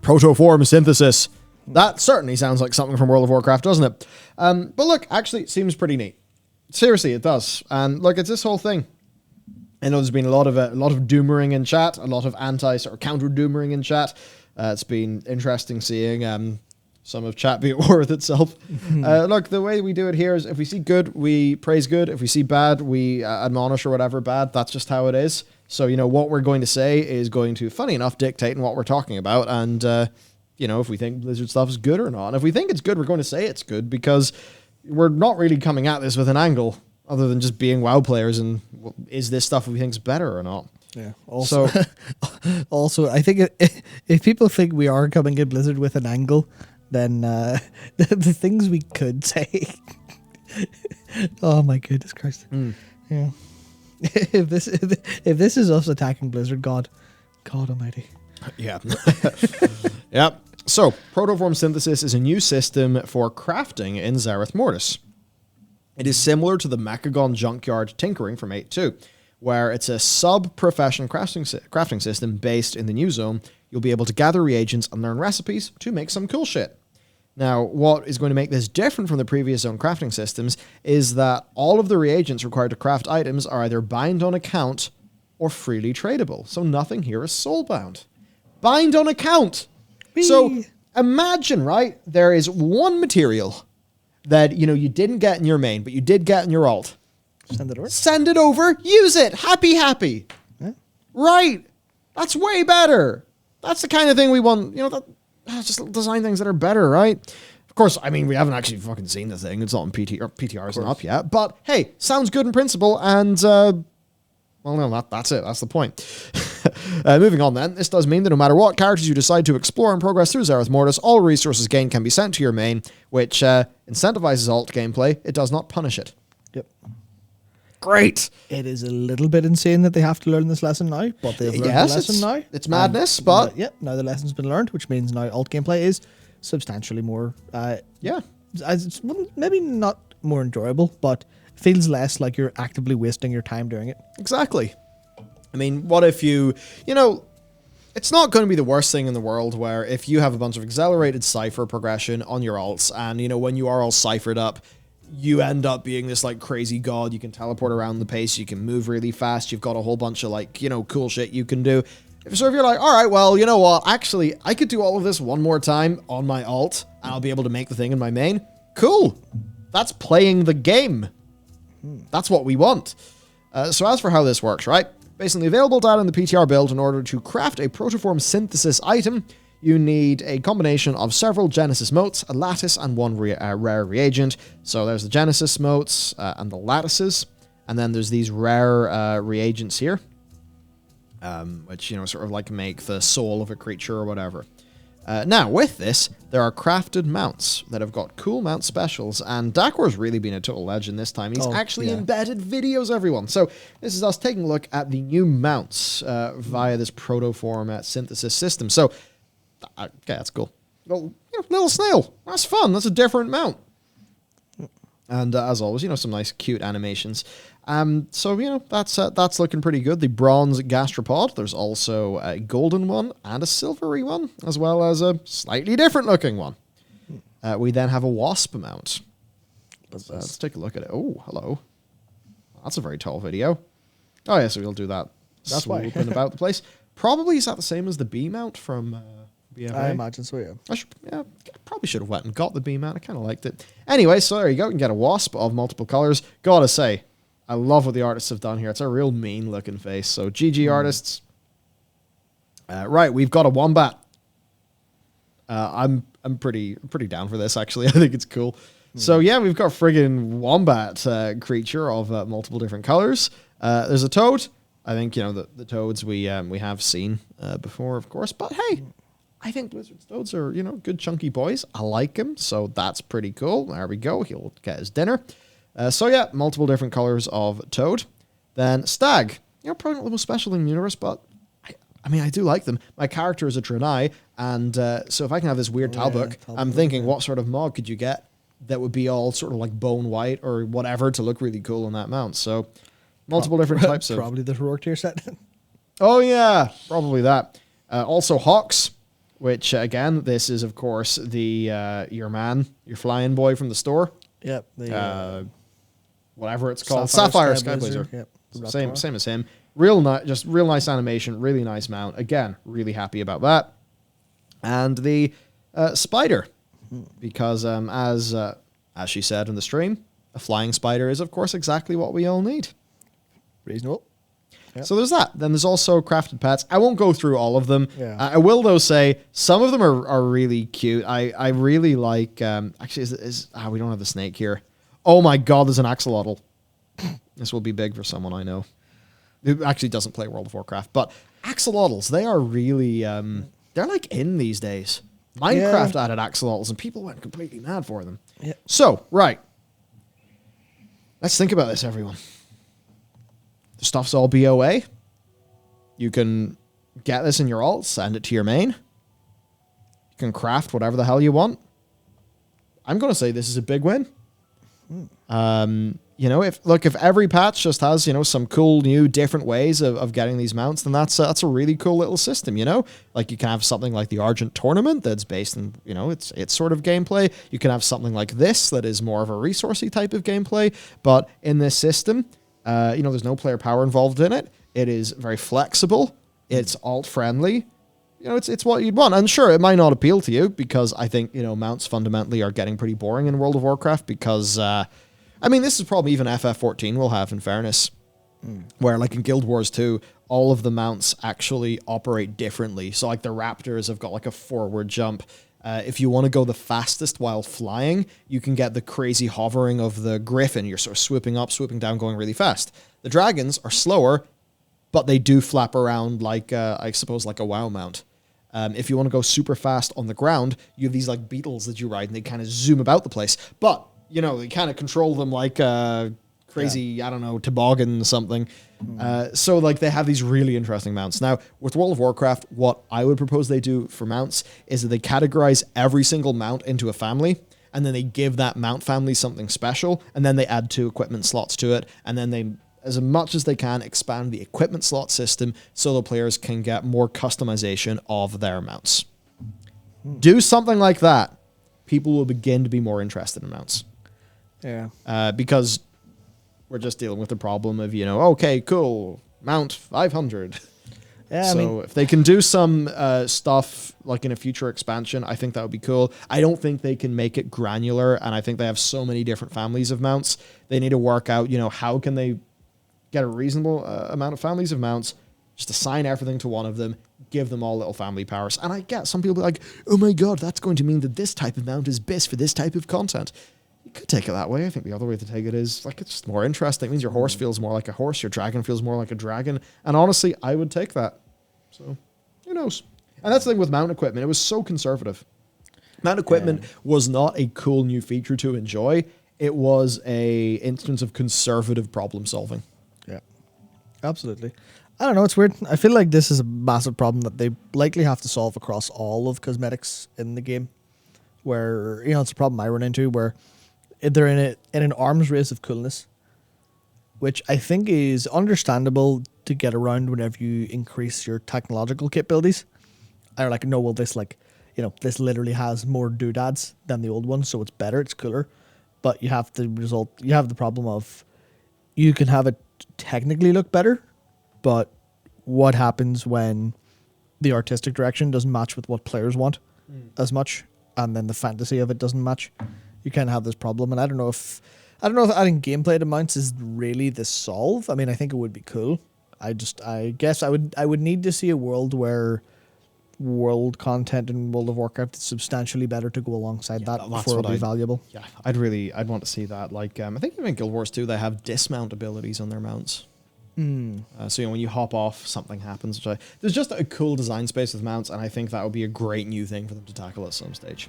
Protoform Synthesis. That certainly sounds like something from World of Warcraft, doesn't it? But look, actually, it seems pretty neat. Seriously, it does. And look, it's this whole thing. I know there's been a lot of doomering in chat, a lot of counter doomering in chat. It's been interesting seeing some of chat be at war with itself. Look, the way we do it here is if we see good, we praise good. If we see bad, we admonish or whatever bad. That's just how it is. So, what we're going to say is going to, funny enough, dictate what we're talking about. And, if we think Blizzard stuff is good or not. And if we think it's good, we're going to say it's good because we're not really coming at this with an angle other than just being WoW players and is this stuff we think is better or not. Yeah. Also, I think if people think we are coming at Blizzard with an angle, then the things we could say. Oh my goodness Christ! Yeah. If this is us attacking Blizzard, God Almighty. Yeah. Yep. So, Protoform Synthesis is a new system for crafting in Zereth Mortis. It is similar to the Mechagon Junkyard Tinkering from 8.2, where it's a sub-profession crafting system based in the new zone. You'll be able to gather reagents and learn recipes to make some cool shit. Now, what is going to make this different from the previous zone crafting systems is that all of the reagents required to craft items are either bind on account or freely tradable. So nothing here is soulbound. Bind on account! Whee. So imagine, right, there is one material that, you didn't get in your main, but you did get in your alt. Send it over. Send it over. Use it. Happy. Yeah. Right. That's way better. That's the kind of thing we want. Just design things that are better, right? Of course, we haven't actually fucking seen the thing. It's not in PTR isn't up yet. But hey, sounds good in principle. And that's it. That's the point. Moving on then, this does mean that no matter what characters you decide to explore and progress through Zereth Mortis, all resources gained can be sent to your main, which incentivizes alt gameplay. It does not punish it. Yep. Great. It is a little bit insane that they have to learn this lesson now, but they've learned the lesson now. It's madness, but... now the lesson's been learned, which means now alt gameplay is substantially more... maybe not more enjoyable, but feels less like you're actively wasting your time doing it. Exactly. What if you... it's not going to be the worst thing in the world where if you have a bunch of accelerated cipher progression on your alts and, when you are all ciphered up, you end up being this, crazy god. You can teleport around the pace. You can move really fast. You've got a whole bunch of, cool shit you can do. So if you're like, all right, well, you know what? Actually, I could do all of this one more time on my alt, and I'll be able to make the thing in my main. Cool. That's playing the game. That's what we want. So as for how this works, right? Based on the available data in the PTR build, in order to craft a Protoform Synthesis item, you need a combination of several Genesis motes, a lattice, and one rare reagent. So there's the Genesis motes and the lattices, and then there's these rare reagents here, which, sort of make the soul of a creature or whatever. Now, with this, there are crafted mounts that have got cool mount specials, and Dakor's really been a total legend this time. He's actually embedded videos, everyone. So this is us taking a look at the new mounts via this Protoform Synthesis system. So, okay, that's cool. Little snail. That's fun. That's a different mount. And as always, some nice cute animations. So, that's looking pretty good. The bronze gastropod. There's also a golden one and a silvery one, as well as a slightly different looking one. We then have a wasp mount. Let's take a look at it. Oh, hello. That's a very tall video. Oh, yeah, so we'll do that. That's why. Swooping about the place. Probably is that the same as the bee mount from... BFA? I imagine so, yeah. I probably should have went and got the bee mount. I kind of liked it. Anyway, so there you go. You can get a wasp of multiple colors. Gotta say, I love what the artists have done here. It's a real mean-looking face. So, GG artists. Right, we've got a wombat. I'm pretty down for this, actually. I think it's cool. So, yeah, we've got a friggin' wombat creature of multiple different colors. There's a toad. I think, the toads we have seen before, of course. But, hey... I think Blizzard's toads are, good chunky boys. I like him, so that's pretty cool. There we go. He'll get his dinner. So yeah, multiple different colors of toad. Then stag. Probably not the most special in the universe, but I do like them. My character is a Draenei, and so if I can have this weird Talbook, I'm thinking, what sort of mod could you get that would be all sort of like bone white or whatever to look really cool on that mount? So multiple different types of... Probably the heroic tier set. Oh yeah, probably that. Also hawks. which again, this is of course the your flying boy from the store. Yep. The Whatever it's called, Sapphire Sky Sky Blazer. Yep. Same as him. Real nice, just real nice animation, really nice mount. Again, really happy about that. And the spider, because as she said in the stream, a flying spider is of course exactly what we all need. Reasonable. Yep. So there's that. Then there's also crafted pets. I won't go through all of them. Yeah. I will though say some of them are really cute. I really like. Actually, we don't have the snake here. Oh my god, there's an axolotl. This will be big for someone I know. Who actually doesn't play World of Warcraft, but axolotls, they are really they're like in these days. Minecraft added axolotls and people went completely mad for them. Yeah. So, right. Let's think about this, everyone. The stuff's all BOA. You can get this in your alt, send it to your main. You can craft whatever the hell you want. I'm going to say this is a big win. You know, if every patch just has, you know, some cool new different ways of getting these mounts, then that's a really cool little system, you know? Like you can have something like the Argent Tournament that's based in, you know, it's sort of gameplay. You can have something like this that is more of a resourcey type of gameplay, but in this system, you know, there's no player power involved in it. It is very flexible. It's alt friendly. You know, it's what you'd want. And sure, it might not appeal to you because I think, you know, mounts fundamentally are getting pretty boring in World of Warcraft because, I mean, this is probably even FF14 will have, in fairness, where like in Guild Wars 2, all of the mounts actually operate differently. So like the Raptors have got like a forward jump. If you want to go the fastest while flying, you can get the crazy hovering of the Griffin. You're sort of swooping up, swooping down, going really fast. The Dragons are slower, but they do flap around like, I suppose, like a WoW mount. If you want to go super fast on the ground, you have these like beetles that you ride and they kind of zoom about the place. But, you know, they kind of control them like crazy, I don't know, toboggan or something. So like they have these really interesting mounts. Now, with World of Warcraft, what I would propose they do for mounts is that they categorize every single mount into a family, and then they give that mount family something special, and then they add 2 equipment slots to it, and then they, as much as they can, expand the equipment slot system so the players can get more customization of their mounts. Do something like that. People will begin to be more interested in mounts. Yeah. Because we're just dealing with the problem of, you know, okay, cool, mount 500. Yeah, So I mean, if they can do some stuff like in a future expansion, I think that would be cool. I don't think they can make it granular, and I think they have so many different families of mounts. They need to work out, you know, how can they get a reasonable amount of families of mounts, just assign everything to one of them, give them all little family powers. And I get some people be like, oh my god, that's going to mean that this type of mount is best for this type of content. You could take it that way. I think the other way to take it is, like, it's just more interesting. It means your horse feels more like a horse, your dragon feels more like a dragon. And honestly, I would take that. So, who knows? And that's the thing with mount equipment. It was so conservative. Mount equipment was not a cool new feature to enjoy. It was a instance of conservative problem solving. Yeah, absolutely. I don't know. It's weird. I feel like this is a massive problem that they likely have to solve across all of cosmetics in the game. Where, you know, it's a problem I run into where they're in an arms race of coolness, which I think is understandable to get around whenever you increase your technological capabilities. They're like, no, well, this, like, you know, this literally has more doodads than the old one, so it's better, it's cooler. But you have the problem of you can have it technically look better, but what happens when the artistic direction doesn't match with what players want as much, and then the fantasy of it doesn't match? You kind of have this problem, and I don't know if adding gameplay to mounts is really the solve. I mean, I think it would be cool. I guess I would need to see a world where world content in World of Warcraft is substantially better to go alongside that before it would be valuable. Yeah, I'd want to see that. Like, I think even in Guild Wars 2, they have dismount abilities on their mounts. So, you know, when you hop off, something happens. There's just a cool design space with mounts, and I think that would be a great new thing for them to tackle at some stage.